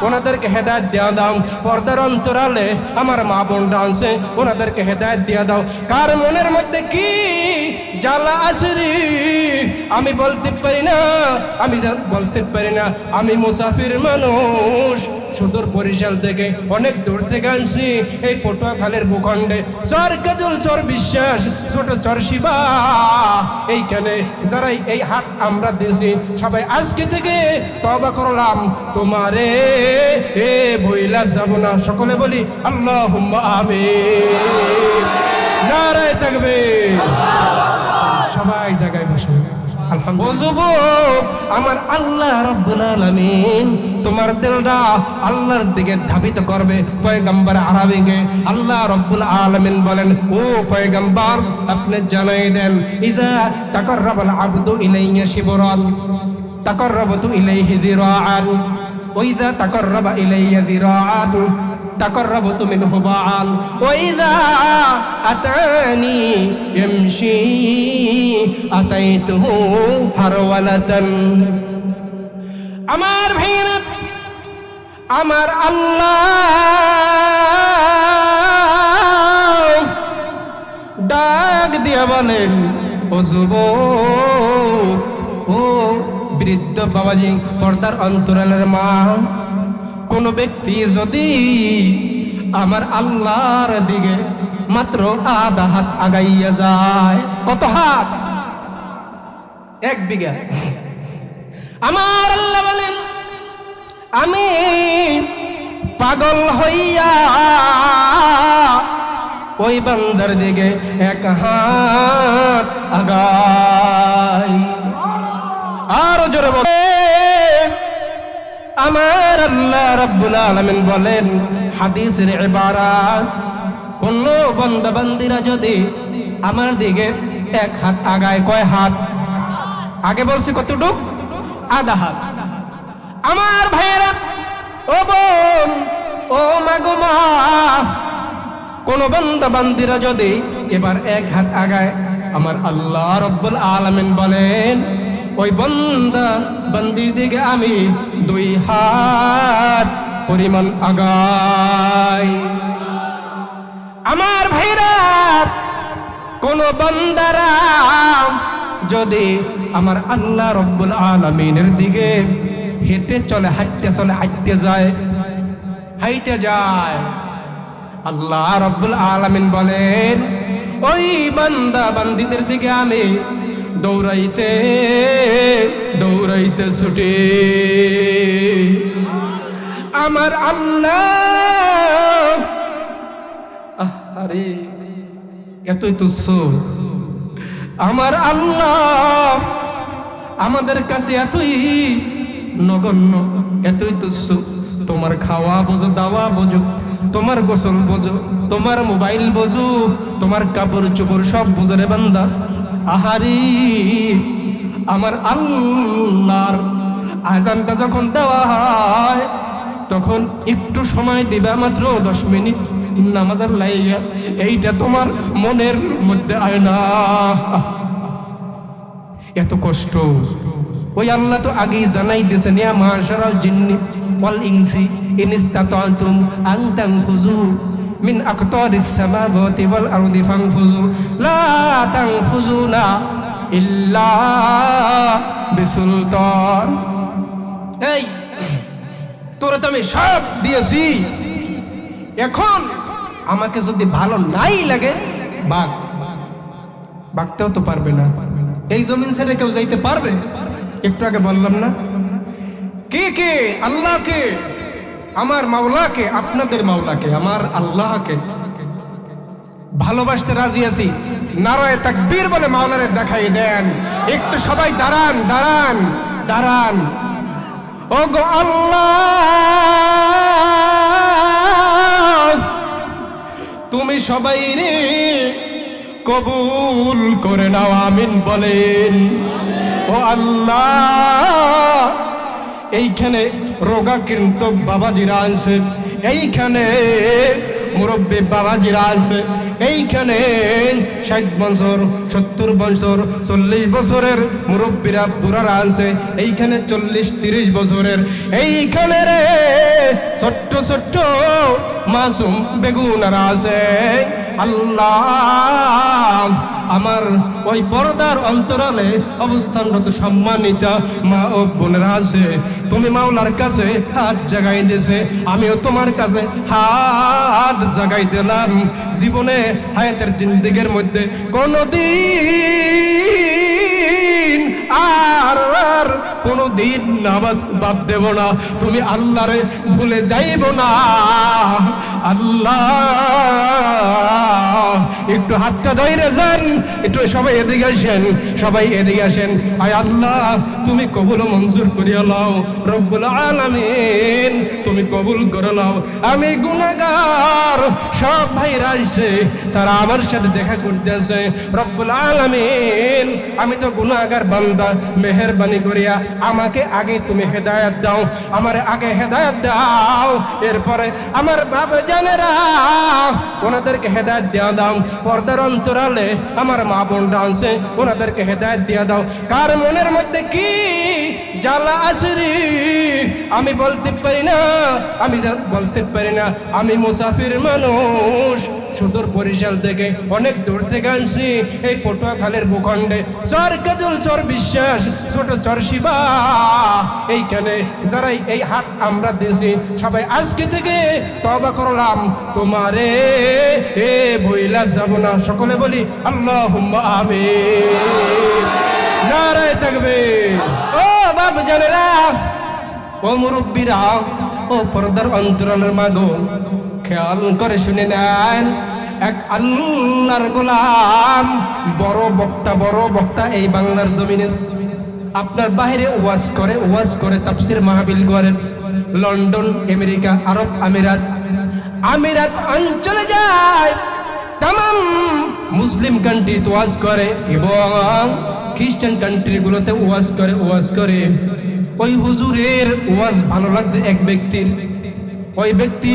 ওনাদেরকে হেদায়েত দিয়া দাও। পর্দার অন্তরালে আমার মা বোনরা আছে, ওনাদেরকে হেদায়েত দিয়া দাও। কার মনের মধ্যে কি জ্বালা আছে রে আমি বলতে পারি না, বলতে পারি না। আমি মুসাফির মানুষ, সুদূর বরিশাল থেকে অনেক দূর থেকে আনছি এই পটুয়াখালীর ভূখণ্ডে। চর কাজল, চর বিশ্বাস, ছোট চর শিবা, এইখানে যারাই এই হাত আমরা দিয়েছি সবাই আজকে থেকে তওবা করলাম, তোমারে এ বইলা যাব না। সকলে বলি আল্লাহুম্মা আমিন। নারায়ে তাকবীর। সবাই জায়গায় বসে আলহামদুলিল্লাহ। আমার আল্লাহ রাব্বুল আলামিন তোমার দিলটা আল্লাহর দিকে ধাবিত করবে। পয়গম্বর আরবিকে আল্লাহ রাব্বুল আলামিন বলেন, ও পয়গম্বর আপনি জানাই দেন, ইযা তাকাররাবাল আবদু ইলাইয়া শিবরান তাকাররাবতু ইলাইহি যিরাআন ওয়া ইযা তাকাররাবা ইলাইয়া যিরাআতু তাকাররাবতু মিনহু বাআন ওয়া ইযা আতানি ইয়ামশি আতাইতুহু হারওয়ালাতান। আমার ভাইরা, আমার আল্লাহ ডাক দিয়া বলেন, ও যুবক, ও বৃদ্ধ বাবাজি, পর্দার অন্তরালের মা, কোন ব্যক্তি যদি আমার আল্লাহর দিকে মাত্র আধা হাত আগাইয়া যায়, কত হাত? 1 বিঘা। আমার আল্লাহ বলেন, আমি পাগল হইয়া ওই বান্দার দিকে 1 হাত আগাই। আরো জোরে বলে, আমার আল্লাহ রাব্বুল আলামিন বলেন হাদিসের ইবারাত, কোন বান্দা বান্দিরা যদি আমার দিকে 1 হাত আগায়, কয় হাত? আগে বলছি কতটুক? আধা হাত। আমার ভাইয়েরা, ও বোন, ও মাগো মা, কোন বান্দা বান্দিরা যদি এবার 1 হাত আগায়, আমার আল্লাহ রাব্বুল আলামিন বলেন ওই বান্দা বান্দির দিকে আমি 2 হাত পরিমাণ আগাই। আমার ভাইরা, কোন বান্দারা যদি আমার আল্লাহ রাব্বুল আলামিনের দিকে হেঁটে চলে, হাঁটতে চলে, হাঁটতে যায়, হাইটে যায়, আল্লাহ রাব্বুল আলামিন বলেন ওই বান্দা বান্দিদের দিকে আমি দৌড়াইতে দৌড়াইতে ছুটে। আমার আল্লাহ, আরে এতই তুচ্ছ, আমার আল্লাহ আমাদের কাছে এতই নগণ্য, এতই তুচ্ছ। তোমার খাওয়া বোঝো, দাওয়া বোঝো, তোমার গোসল বোঝো, তোমার মোবাইল বোঝো, তোমার কাপড় চোপড় সব বোঝো রে বান্দা। আহারি, আমার আল্লাহর আযানটা যখন দেওয়া হয় তখন একটু সময় দিবা, মাত্র 10 মিনিট নামাজের লাইগা, এইটা তোমার মনের মধ্যে আয় না। এত কষ্ট ওই আল্লাহ তো আগেই জানাই দিয়েছেন, ইয়া মাশারাল জিন্নি ওয়াল ইনসি ইন ইসতাতা'তুম আন তানফুযু মিন আকতারিস সামাওয়াতি ওয়াল আরদি ফানফুযু লা তানফুযুনা ইল্লা বিসুলতান। এই তোরা তো আমি সব দিয়েছি, এখন আমাকে যদি ভালো নাই লাগে, বাগতেও তো পারবে না। এই জমিন ছেড়ে কেউ যাইতে পারবে? একটু আগে বললাম না, কে কে আল্লাহকে, আমার মাওলাকে, আপনাদের মাওলাকে, আমার আল্লাহকে ভালোবাসতে রাজি আছি। নারায়ে তাকবীর বলে মাওলারে দেখাই দেন। একটু সবাই দাঁড়ান, দাঁড়ান, দাঁড়ান। ও গো আল্লাহ, তুমি সবাই রে কবুল করে নাও, আমিন বলেন। ও আল্লাহ, এইখানে রোগা কিন্তু বাবাজিরা আছে, এইখানে মুরব্বী বাবাজিরা আছে এইখানে 60 বছর 70 বছর 40 বছরের মুরব্বীরা বুড়ারা আছে এইখানে 40-30 বছরের এইখানে রে ছোট্ট ছোট্ট মাসুম বেগুনারা আছে আল্লাহ আমার ওই পর্দার অন্তরালে অবস্থানরত সম্মানিতা মা ও বোনেরা আছে তুমি মাওলার কাছে হাত জাগাই দিয়েছে আমিও তোমার কাছে হাত জাগাই দিলাম জীবনে হায়াতের জিন্দেগির মধ্যে কোনদিন আর কোনদিন নামাজ বাদ দেব না তুমি আল্লাহরে ভুলে যাইব না আল্লাহ একটু হাতটা ধরে যান একটু সবাই এদিকে আসেন সবাই এদিকে আসেন আয় আল্লাহ তুমি কবুল মঞ্জুর করিয়া লও রব্বুল আলামিন তুমি কবুল করে লও আমি গুনাহগার সব ভাইরা আসছে তারা আমার সাথে দেখা করতে আসে রব্বুল আলামিন আমি তো গুনাহগার বান্দা মেহেরবানি করিয়া আমাকে আগে তুমি হেদায়েত দাও আমার আগে হেদায়েত দাও এরপরে আমার বাবা জানেরা ওনাদেরকে হেদায়েত দিয়া দাও পর্দার অন্তরালে আমার মা বোনরা আছে ওনাদেরকে হেদায়েত দিয়া দাও কার মনের মধ্যে কি জ্বালা আছে রে আমি বলতে পারি না আমি মুসাফির মানুষ সুদূর বরিশাল থেকে অনেক দূর থেকে আনছি এই পটুয়াখালীর ভূখণ্ডে চর কাজল চর বিশ্বাস ছোট চর শিবা এইখানে যারাই এই হাত আমরা দিয়েছি সবাই আজকে থেকে তওবা করলাম তোমারে এ ভইলা যাব না সকলে বলি আল্লাহুম্মা আমিন নারায়ে তাকবীর ও বাপ জানেরা ও মুরব্বীরা ও পর্দার অন্তরালের মাগো খেয়াল করে শুনে নেন এক আল্লাহর গোলাম বড় বক্তা এই বাংলার জমিনের আপনার বাইরে ওয়াজ করে তাফসীর মাহফিল করেন লন্ডন আমেরিকা আরব আমিরাত অঞ্চলে যায় तमाम মুসলিম কান্ট্রি ওয়াজ করে এবং খ্রিস্টান কান্ট্রি গুলোতে ওয়াজ করে ওই হুজুরের ওয়াজ ভালো লাগছে এক ব্যক্তির ওই ব্যক্তি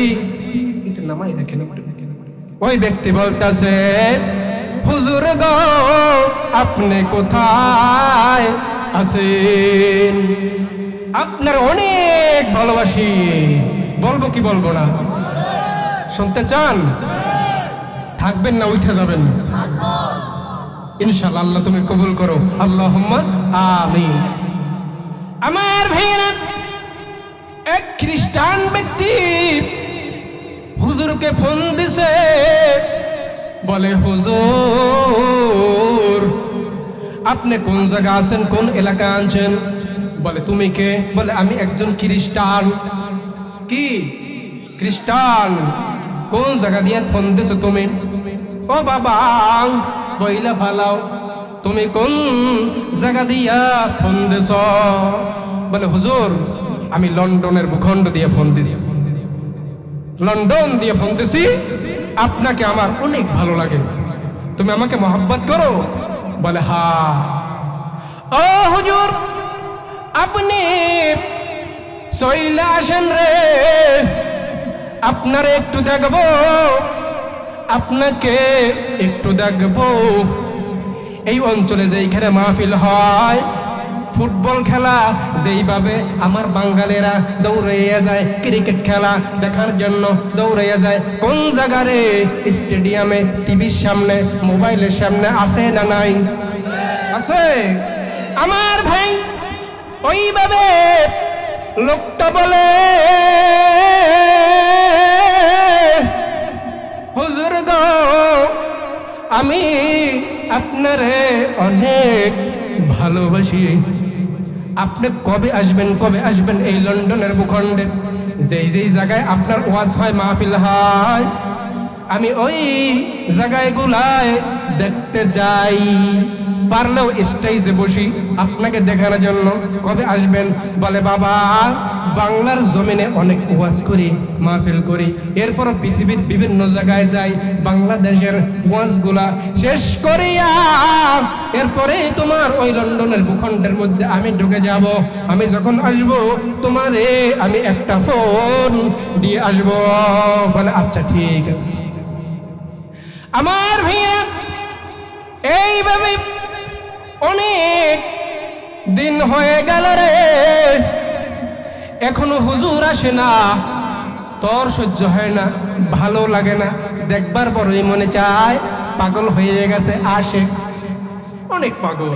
এটা নামাই রাখেন ওই ব্যক্তি বলতেছে হুজুর গো আপনি কোথায় আছেন আপনার অনেক ভালোবাসি বলবো কি বলবো না শুনতে চান থাকবেন না উঠে যাবেন ইনশাআল্লাহ আল্লাহ তুমি কবুল করো আল্লাহুম্মা আমিন আমার ভাইরা এক খ্রিস্টান ব্যক্তি হুজুরকে ফোন দিছে বলে হুজুর আপনি কোন জায়গা আছেন কোন এলাকা আছেন বলে তুমি কে বলে আমি একজন খ্রিস্টান কি খ্রিস্টান কোন জায়গা দিয়ে ফোন দিছো তুমি ও বাবা বইলা ফালাও তুমি কোন জায়গা দিয়া ফোন দিছ বলে হুজুর আমি লন্ডনের ভূখণ্ড দিয়ে ফোন দিছি লন্ডন দিয়ে ফোন দিছি আপনাকে আমার অনেক ভালো লাগে তুমি আমাকে মহব্বত করো বলে হ্যাঁ ও হুজুর আপনি চইলা আসেন রে আপনারে একটু দেখবো আপনাকে একটু দেখবো এই অঞ্চলে যেইখানে মাহফিল হয় ফুটবল খেলা যেইভাবে আমার বাঙালিরা দৌড়াইয়া যায় ক্রিকেট খেলা দেখার জন্য দৌড়াইয়া যায় কোন জায়গারে স্টেডিয়ামে টিভির সামনে মোবাইলের সামনে আছে না নাই আছে আমার ভাই ওইভাবে লোকটা বলে হুজুর গো আমি আপনারে অনেক ভালোবাসি আপনি কবে আসবেন এই লন্ডনের ভূখণ্ডে যেই জায়গায় আপনার ওয়াজ হয় মাহফিল হয় আমি ওই জায়গায় গুলায় দেখতে যাই পারলেও স্টেজে বসি আপনাকে দেখানোর জন্য কবে আসবেন বলে বাবা বাংলার জমিনে অনেক ওয়াজ করি, মাহফিল করি, এরপর পৃথিবীর বিভিন্ন জায়গায় যাই, বাংলাদেশের ওয়াজগুলা শেষ করিয়া এরপরে তোমার ওই লন্ডনের ভূখণ্ডের মধ্যে আমি ঢুকে যাব। আমি যখন আসব তোমারে আমি একটা ফোন দিয়ে আসব। বলে আচ্ছা ঠিক আছে। আমার ভাইয়া এইভাবে অনেক দিন হয়ে গেল রে, এখনো হুজুর আসে না। তোর সহ্য হয় না, ভালো লাগে না, দেখবার পরই মনে চায় পাগল হয়ে গেছে, আসে। অনেক পাগল,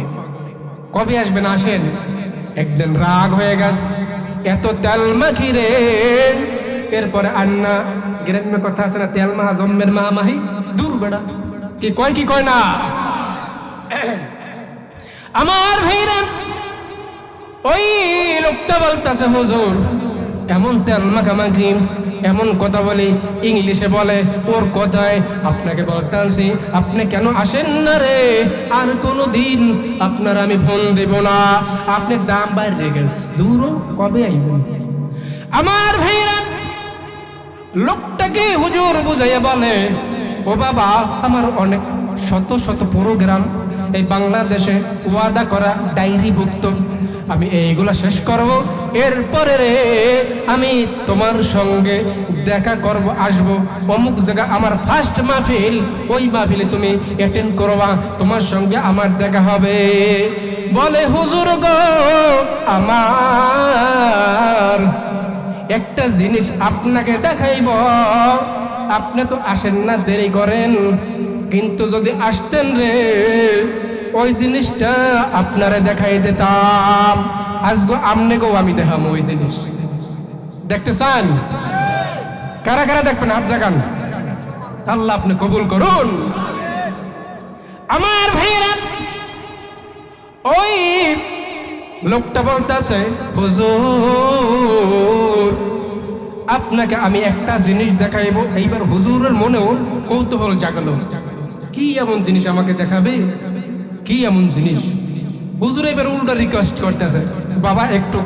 কবে আসবেন আসেন। একদিন রাগ হয়ে গেছে, এত তেল মাখি রে। এরপরে আন্না গ্রাম্য কথা আছে না, তেল মাহা জম্মের মা মাহি, দূর বেড়া কি কয় না। আমার ভাইরা ওই লোকটা বলতেছে হুজুর এমন তেল মাখামাখি, এমন কথা বলি, ইংলিশে বলে, ওর কথায় আপনাকে বলতেছি আপনি কেন আসেন না রে, আর কোনো দিন আপনার আমি ফোন দেব না, আপনি দাম বাইরে গেছে, দূর কবে আইবেন। আমার ভাইরা লোকটাকে হুজুর বুঝাইয়া বলে, ও বাবা আমার অনেক শত শত প্রোগ্রাম এই বাংলাদেশে ওয়াদা করা ডায়েরিভুক্ত, আমি এইগুলা শেষ করব, এরপরে রে আমি তোমার সঙ্গে দেখা করব, আসব অমুক জায়গা আমার ফার্স্ট মাহফিল, ওই মাহফিলে তুমি অ্যাটেন্ড করবা, তোমার সঙ্গে আমার দেখা হবে। বলে হুজুর গো আমার একটা জিনিস আপনাকে দেখাইব, আপনি তো আসেন না, দেরি করেন, কিন্তু যদি আসতেন রে ওই জিনিসটা আপনারে দেখাই দিতাম। আজগো আমনেগো আমি দেখাবো ওই জিনিস, দেখতে চান? কারা কারা দেখবেন হাত জাগান। আল্লাহ আপনি কবুল করুন। আমার ভাইরা ওই লোকটা বলতেছে হুজুর আপনাকে আমি একটা জিনিস দেখাইবো। এইবার হুজুরের মনেও কৌতূহল জাগলো, কি এমন জিনিস আমাকে দেখাবে, কি এমন জিনিস। হুজুর এবার উল্টা রিকোয়েস্ট করতেছে, বাবা একটু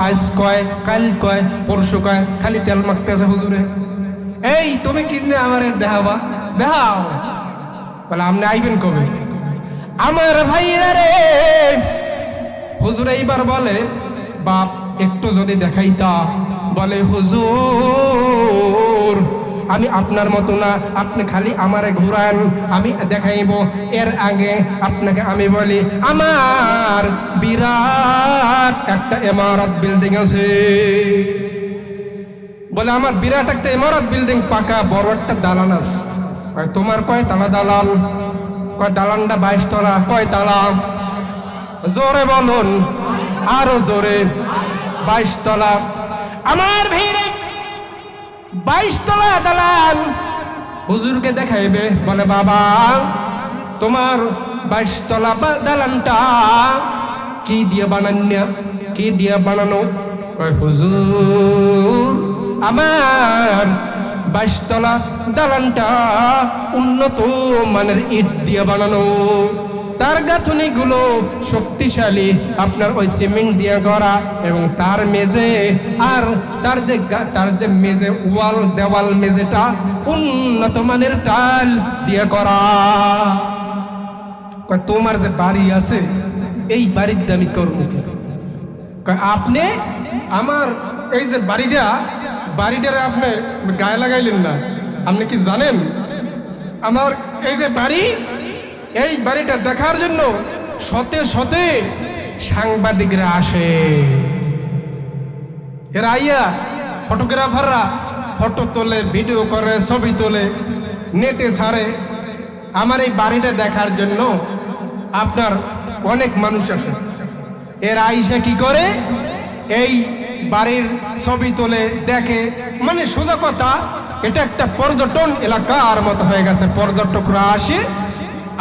আজ কয়, কাল কয়, পরশু কয়, খালি তেল মাখতেছে হুজুরে। এই তুমি কি আমার দেখাবা, দেখাও। বলে আপনি আইবেন কবে? আমার ভাইরা রে হুজুর এইবার বলে, বাপ একটু যদি দেখাইতা। বলে হুজুর আমি আপনার মতো না, আপনি খালি আমারে ঘুরান, আমি দেখাইব। এর আগে আপনাকে আমি বলি আমার বিরাট একটা ইমারত বিল্ডিং আছে। বলে আমার বিরাট একটা ইমারত বিল্ডিং, পাকা বড় একটা দালান আছে। তোমার কয় তালা দালান? কয় দালানটা 22 তলা। কয় তালা? জোরে বলুন, আরো জোরে। 22 তলা। আমার ভিড়ে 22 তলা দালান হুজুরকে দেখাইবে। বলে বাবা তোমার 22 তলা দালানটা কি দিয়ে বানানো, কি দিয়ে বানানো? কয় হুজুর আমার 22 তলা দালানটা উন্নত মানের ইট দিয়ে বানানো, তার গাঁথনি গুলো শক্তিশালী, আপনার ওই সিমেন্ট দিয়ে গড়া, এবং তার মেঝে আর তার যে মেঝে ওয়াল দেওয়াল মেঝেটা উন্নত মানের টাইলস দিয়ে করা। তোমার যে বাড়ি আছে এই বাড়ির দামি করবো আপনি? আমার এই যে বাড়িটারে আপনি গায়ে লাগাইলেন না। আপনি কি জানেন আমার এই যে বাড়ি, এই বাড়িটা দেখার জন্য শতে শতে সাংবাদিকরা আসে। এরা আইয়া ফটোগ্রাফাররা ফটো তোলে, ভিডিও করে, ছবি তোলে, নেটে ছাড়ে। আমার এই বাড়িটা দেখার জন্য আপনার অনেক মানুষ আসে। এরা আইসা কি করে, এই বাড়ির ছবি তোলে, দেখে। মানে সোজা কথা, এটা একটা পর্যটন এলাকার মতো হয়ে গেছে। পর্যটকরা আসে,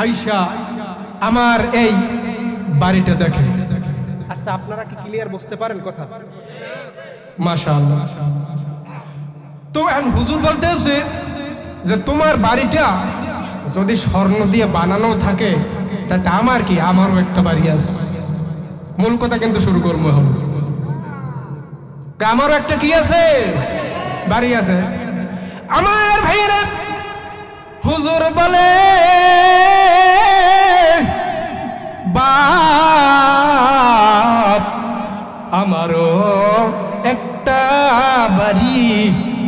আইসা আমার এই বাড়িটা দেখে। আচ্ছা আপনারা কি ক্লিয়ার বুঝতে পারেন কথা? মাশাআল্লাহ। তো এখন হুজুর বলতেছে যে তোমার বাড়িটা যদি স্বর্ণ দিয়ে বানানো থাকে তাতে আমার কি, আমারও একটা বাড়ি আছে। মূল কথা কিন্তু শুরু করবো এখন। আমারও একটা কি আছে, বাড়ি আছে। আমার ভাইরা, হুজুর বলে বাপ আমারও একটা বাড়ি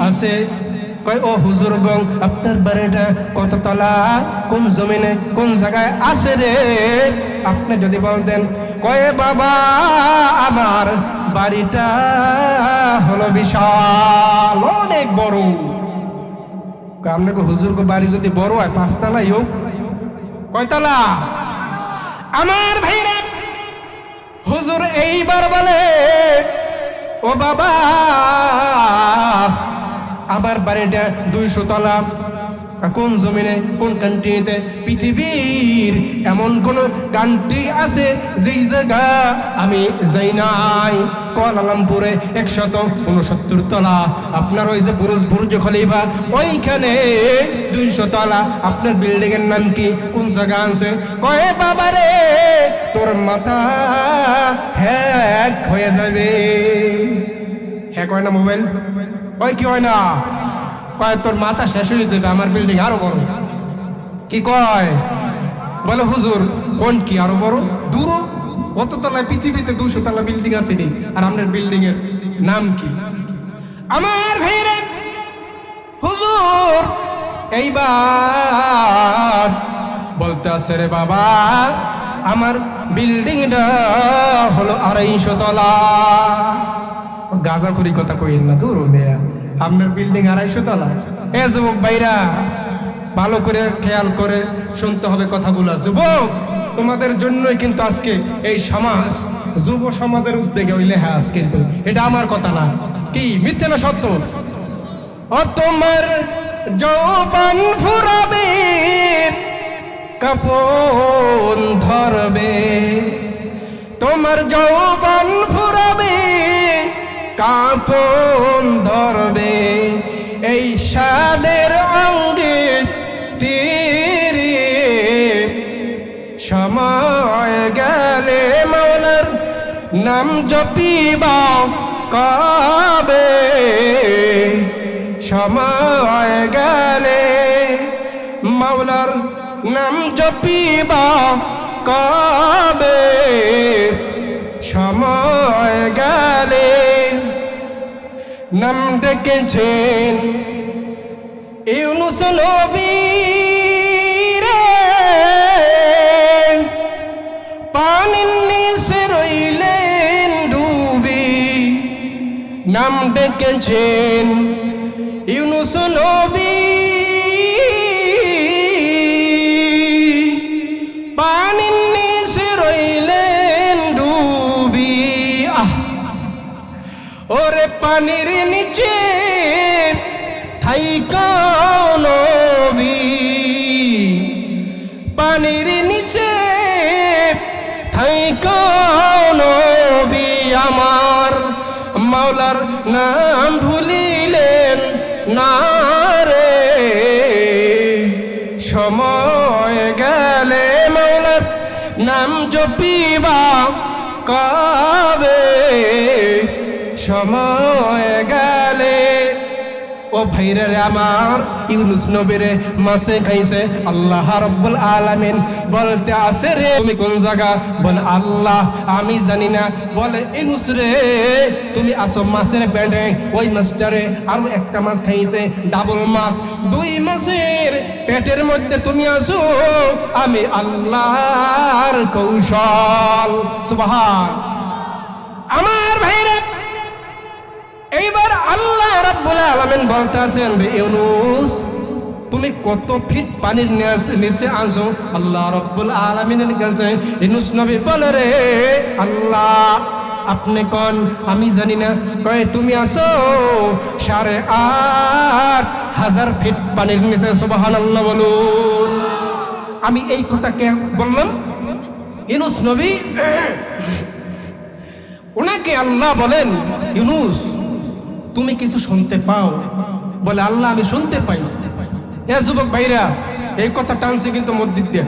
আছে। কয় ও হুজুর গং, আপনার বাড়িটা কত তলা, কোন জমিনে, কোন জায়গায় আছে রে, আপনি যদি বলতেন। কয় বাবা আমার বাড়িটা হলো বিশাল, অনেক বড়। আপনাকে হুজুর গো বাড়ি যদি বড় হয় 5 তলাই হোক, কয়তলা? আমার ভাইরা, হুজুর এইবার বলে ও বাবা আমার বাড়িটা 200 তলা। কোন জমিনে, কোন কান্ট্রিতে? পৃথিবীর এমন কোন কান্ট্রি আছে যেই জায়গা আমি যাই নাই? কুয়ালালামপুরে 169 তলা। আপনার ওই যে বুর্জ খলিফা, ওইখানে 200 তলা। আপনার বিল্ডিং এর নাম কি, কোন জায়গা আছে? কয়ে বাবা রে তোর মাথা হ্যাক হয়ে যাবে। হ্যাক হয় না মোবাইল? ওই কি হয় না? কয় তোর মাথা শেষ হয়ে যাবে, আমার বিল্ডিং আরো বড়। কি কয়? বলে হুজুর কোন কি আরো বড়? দূর কত তলায়? পৃথিবীতে 200 তলা বিল্ডিং আছে নি, আর আপনার বিল্ডিং এর নাম কি? আমার ভাইরা, হুজুর এইবার বলতে আছে রে বাবা আমার বিল্ডিংটা হলো 250 তলা। গাজা করি কথা কইল না, দূর মেয়া, আপনার বিল্ডিং 250 তলা। এ যুবক ভাইরা, ভালো করে খেয়াল করে শুনতে হবে কথাগুলো। যুবক, তোমাদের জন্যই কিন্তু আজকে এই সমাজ, যুব সমাজের উদ্যোগে ওই লেহাজ, কিন্তু এটা আমার কথা না। কি মিথ্যে না সত্য? ও তোমার যৌবন ফুরাবে, কাপন ধরবে, তোমার যৌবন ফুরাবে, কাপন ধরবে, এই সাদের অঙ্গে তীরে সময় গেলে মৌলার নাম জপিবা কবে, সময় গেলে মৌলার নাম জপিবা কবে, সময় গেলে। নাম ডেকেছেন ইউনুস নবী রে, পানির নিচে রইলেন ডুবি। নাম ডেকেছেন ইউনুস নবী, পানির নিচে রইলেন ডুবি। ওরে পানির নিচে থাইকা নবী, পানির নিচে থাইকা নবী, আমার মাওলার নাম ভুলিলেন না রে, সময় গেলে মাওলার নাম জপিবা কবে, সময় গেলে। ও ভাইরা রে আমার, ইউনুস নবীরে মাছে খাইছে আল্লাহ রাব্বুল আলামিন। বলতে আছে রে তুমি কোন জায়গা? বলে আল্লাহ আমি জানি না। বলে ইউনুস রে তুমি আসো মাছের পেটে, ওই মাছটারে আর একটা মাছ খাইছে, ডাবল মাছ, 2 মাছের পেটের মধ্যে তুমি আসো, আমি আল্লাহর কৌশল। সুবহান। আমার ভাইরা, এইবার আল্লাহ রাব্বুল আলামিন বলতে আছেন রে ইউনুস তুমি কত ফিট পানির নিচে আসো? আল্লাহ রাব্বুল আলামিনের কাছে ইউনুস নবী বলে রে আল্লাহ আপনি কোন? আমি জানি না। কয় তুমি আসো 8,500 ফিট পানির নিচে। সুবহানাল্লাহ বলুন। আমি এই কথা কে বললাম? ইউনুস নবী। ওনাকে আল্লাহ বলেন ইউনুস তুমি কিছু শুনতে পাও? বলে আল্লাহ আমি শুনতে পাই। এ যুবক ভাইরা, এই কথা টানছে কিন্তু মসজিদ দিয়ে।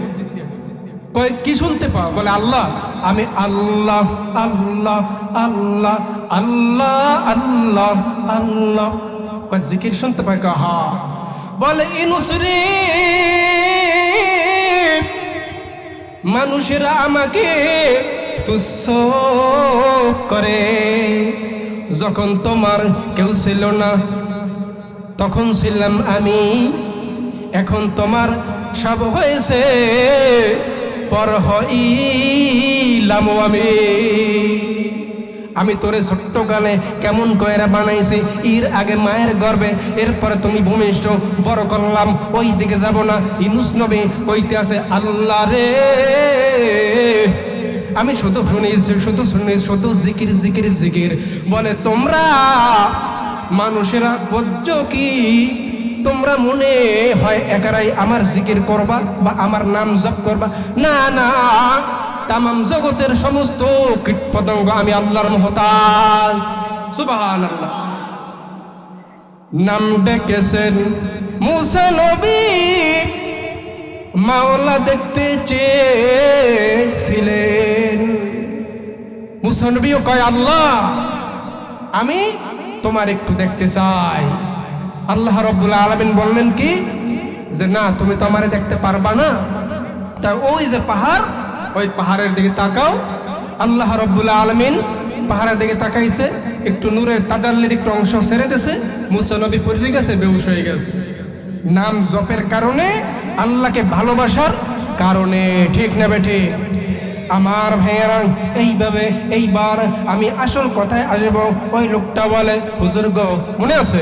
কয় কি শুনতে পাও? বলে আল্লাহ আমি আল্লাহ আল্লাহ আল্লাহ আল্লাহ আল্লাহ আল্লাহ, জিকির শুনতে পাই কাহা বলে ইনুসরি মানুষেরা আমাকে তুচ্ছ করে, যখন তোমার কেউ ছিল না তখন ছিলাম আমি, এখন তোমার সব হয়েছে পর হইলাম আমি তোরে ছোট্ট কালে কেমন কয়রা বানাইছি এর আগে মায়ের গর্ভে, এরপরে তুমি ভূমিষ্ঠ বড় করলাম, ওই দিকে যাব না। ইউনূস নবী কইতে আছে আল্লাহ রে আমি শুধু শুধু জিকির জিকির জিকির। বলে তোমরা মানুষেরা বুঝছো কি, তোমরা মনে হয় একারাই আমার জিকির করবা বা আমার নাম জপ করবা, না না, তামাম জগতের সমস্ত কীট পতঙ্গ আমি আল্লাহর মুহতাজ। সুবহানাল্লাহ। নাম ডেকেছেন মুসা নবী, মাওলা দেখতে চেয়েছিলেন। মুসা নবীও কয় আল্লাহ আমি তোমার একটু দেখতে চাই। আল্লাহ রাব্বুল আলামিন বললেন কি যে না, তুমি তো আমারে দেখতে পারবা না, তা ওই যে পাহাড়, ওই পাহাড়ের দিকে তাকাও। আল্লাহ রাব্বুল আলামিন পাহাড়ের দিকে তাকাইছে, একটু নূরের তাজাল্লির একটু অংশ ছেড়ে দিয়েছে, মুসা নবী পড়ে গেছে, বেহুশ হয়ে গেছে। নাম জপের কারণে, আল্লাহকে ভালোবাসার কারণে, ঠিক না বেঠি? আমার ভাইয়েরা এইভাবে এইবার আমি আসল কথায় আসব। ওই লোকটা বলে হুজুর গো, মনে আছে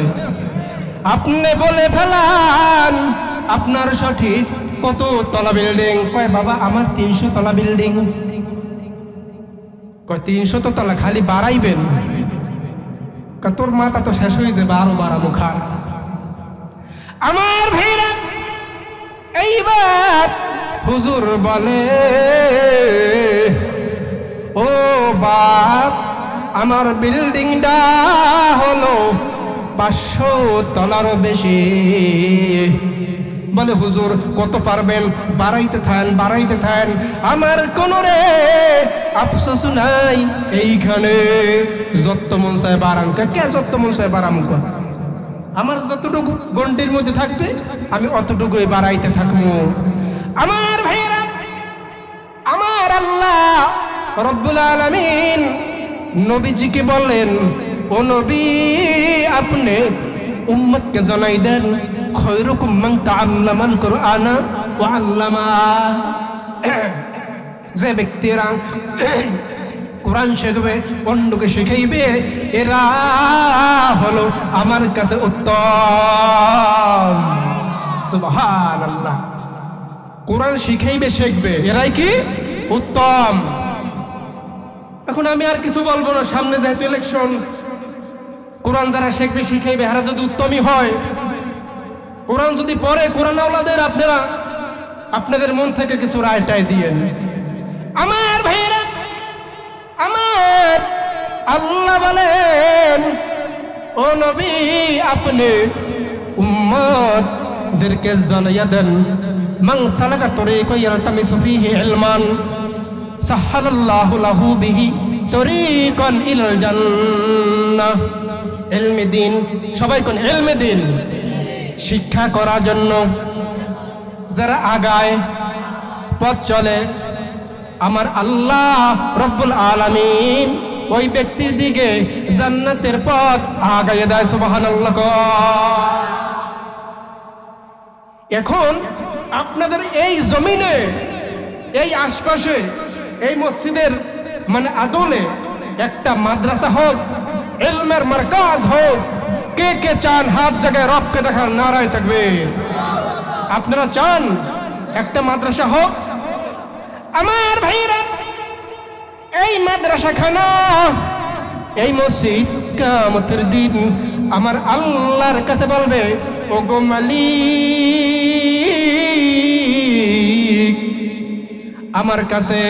আপনি বলে ফেলান আপনার সঠিক কত তলা বিল্ডিং? কয় বাবা আমার 300 তলা বিল্ডিং। কয় 300 তো তলা খালি বাড়াইবেন? কয় তোর মাথা তো শেষ হয়ে যাবে, আরো বাড়াবো খা। আমার ভাইরা এইবার হুজুর বলে ও বাপ, আমার বিল্ডিংটা হলো 500 তলারও বেশি। বলে হুজুর কত পারবেন? বাড়াইতে থাকেন, আমার কোন রে আফসোস নাই, এইখানে যত মন চায় বাড়ান। কে যত মন চায় বাড়াম? আমার যতটুকু গন্ডির মধ্যে থাকবে আমি অতটুকুই বাড়াইতে থাকবো। আমার ভাইয়েরা, আমার আল্লাহ রব্বুল আলামিন নবীজিকে বললেন ও নবী আপনি উম্মতকে জানাই দেন খয়রুকুম মান তাআল্লামাল কুরআনা ওয়া আল্লামা, যে ব্যক্তিরা কোরআন শিখবে অন্যকে শিখাইবে এরা হলো আমার কাছে উত্তম। সুবহানাল্লাহ। কোরআন শিখাইবে শিখবে এরাই কি উত্তম। এখন আমি আর কিছু বলবো না, সামনে যেহেতু ইলেকশন, কোরআন যারা শিখবে শিখাইবে এরা যদি উত্তমই হয়, কোরআন যদি পড়ে, কোরআন আওলাদের আপনারা আপনাদের মন থেকে কিছু রায়টাই দিয়েন। আমার ভাইয়েরা, আমার আল্লাহ বলেন ও নবী আপনি উম্মতদেরকে জানাইয়া দেন মান সালাকা তরিকান ইয়ালতামিসু ফীহি ইলমান সাহহালাল্লাহু লাহু বিহি তরিকান ইলাল জান্নাহ। ইলমে দ্বীন, সবাই কোন ইলমে দ্বীন শিক্ষা করার জন্য যারা আগায় পথ চলে, আমার আল্লাহ রব্বুল আলামিন ওই ব্যক্তির দিকে জান্নাতের পথ আগাইয়ে দেয়। সুবহানাল্লাহ। এখন আপনাদের এই জমিনে, এই আশপাশে, এই মসজিদের মানে আদলে একটা মাদ্রাসা হোক, ইলমের মারকাজ হোক, কে কে চান হাত জায়গায় রবকে দেখার নারায় থাকবে? আপনারা চান একটা মাদ্রাসা হোক? আমার ভাইরা, এই মাদ্রাসাখানা, এই মসজিদ কিয়ামতের দিন আমার আল্লাহর কাছে বলবে ও গো মালিক, আমার কাছে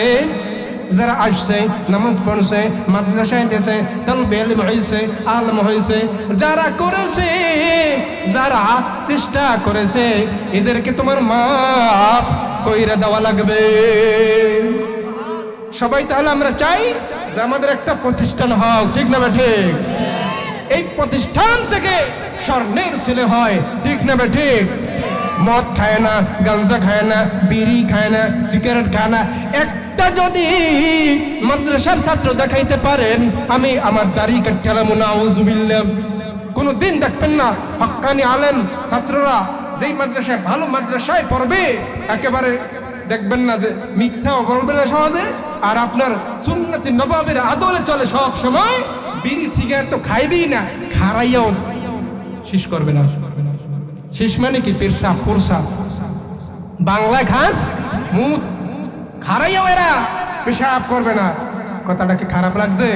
যারা আসছে, নামাজ পড়ছে, মাদ্রাসায় দিয়েছে, তালবে ইলম হইছে, আলেম হইছে, যারা করেছে, যারা চেষ্টা করেছে, এদেরকে তোমার মাফ কইরা দেওয়া লাগবে। সবাই তাহলে আমরা চাই যে আমাদের একটা প্রতিষ্ঠান হোক, ঠিক না ঠিক? এই প্রতিষ্ঠান থেকে স্বর্ণের ছেলে হয়, ঠিক না ঠিক? মদ খায় না, গাঞ্জা খায় না, বিড়ি খায় না, সিগারেট খায় না। একটা যদি মাদ্রাসার ছাত্র দেখাইতে পারেন, আমি আমার দাড়ি কাটলাম, নাউজুবিল্লাহ। কোনদিন দেখবেন না হক্কানি আলেম ছাত্ররা যেই মাদ্রাসায় ভালো মাদ্রাসায় পড়বে, একেবারে দেখবেন না যে মিথ্যাও বলবে না সহজে, আর আপনার সুন্নতি নবাবের আদলে চলে সব সময়। বিড়ি সিগারেট তো খাইবেই না, খারাইয়াও শেষ করবে না। শেষ মানে কি? পেরসাব প্রসাব, বাংলা ঘাস মুত, খারাইয়াও এরা পেশাব করবে না। কথাটা কি খারাপ লাগছে?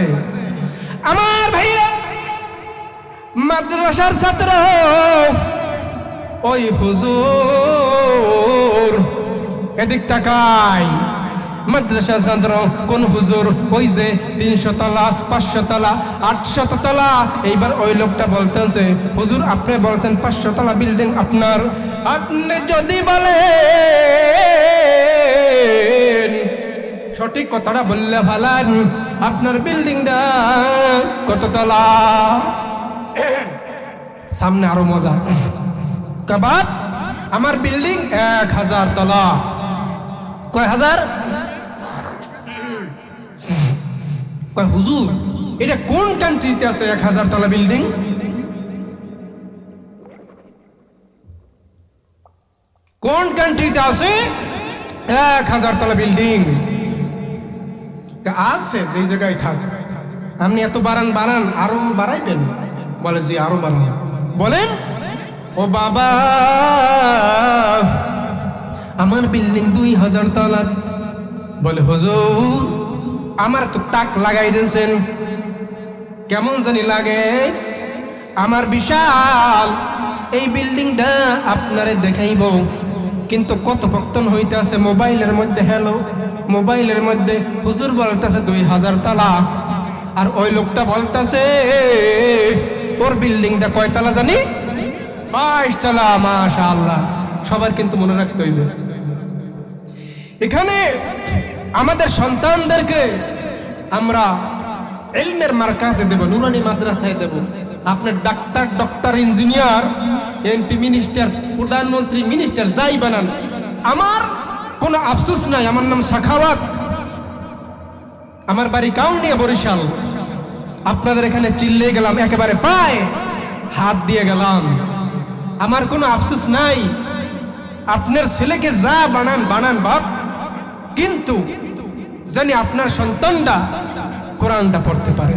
আমার ভাইরা, মাদ্রাসার ছাত্র ওই হুজুর এদিক তাকাই, মাদ্রাসার ছাত্র কোন হুজুর? ওই যে 300 তলা, 500 তলা, 800 তলা। এইবার ওই লোকটা বলতেছে, হুজুর আপনি বলছেন 500 তলা বিল্ডিং আপনার। আপনি যদি বলেন সঠিক কথাটা বললে ভালান, আপনার বিল্ডিংটা কত তলা? সামনে আরো মজা। কাবাব, আমার বিল্ডিং 1000 তলা। কয় হাজার? কয় হুজুর এটা কোন কান্ট্রিতে আছে 1000 তলা বিল্ডিং? কোন কান্ট্রিতে আছে 1000 তলা বিল্ডিং? আছে যেই জায়গায় থাক। আপনি এত বাড়ান, আরো বাড়াইবেন? বলে জি আরো বাড়ান। বলেন, ও বাবা আমার বিল্ডিং 2000 তলা। বলে হুজুর আমার তো তাক লাগাই দিয়েছেন, কেমন জানি লাগে, আমার বিশাল এই বিল্ডিংটা আপনারে দেখাইব, কিন্তু কত পক্তন হইতেছে মোবাইলের মধ্যে। হ্যালো, মোবাইলের মধ্যে হুজুর বলতেছে 2000 তলা, আর ওই লোকটা বলতেছে ওর বিল্ডিংটা কয় তলা জানি? 22 তলা। মাশাআল্লাহ। সবার কিন্তু মনে রাখতে হইবে, এখানে আমাদের সন্তানদেরকে আমরা ইলমের মারকাজে দেব, নুরানি মাদ্রাসায় দেব। আপনার doctor, doctor, engineer, MP, minister, প্রধানমন্ত্রী, মিনিস্টার যাই বানান, আমার কোনো আফসোস নাই। আমার নাম সাখাওয়াত, আমার বাড়ি কাউনিয়া, বরিশাল। আপনাদের এখানে চিল্লে গেলাম, একেবারে পায়ে হাত দিয়ে গেলাম, আমার কোনো আফসোস নাই। আপনার ছেলেকে যা বানান বাপ, কিন্তু জানি আপনার সন্তানটা কোরআনটা পড়তে পারে।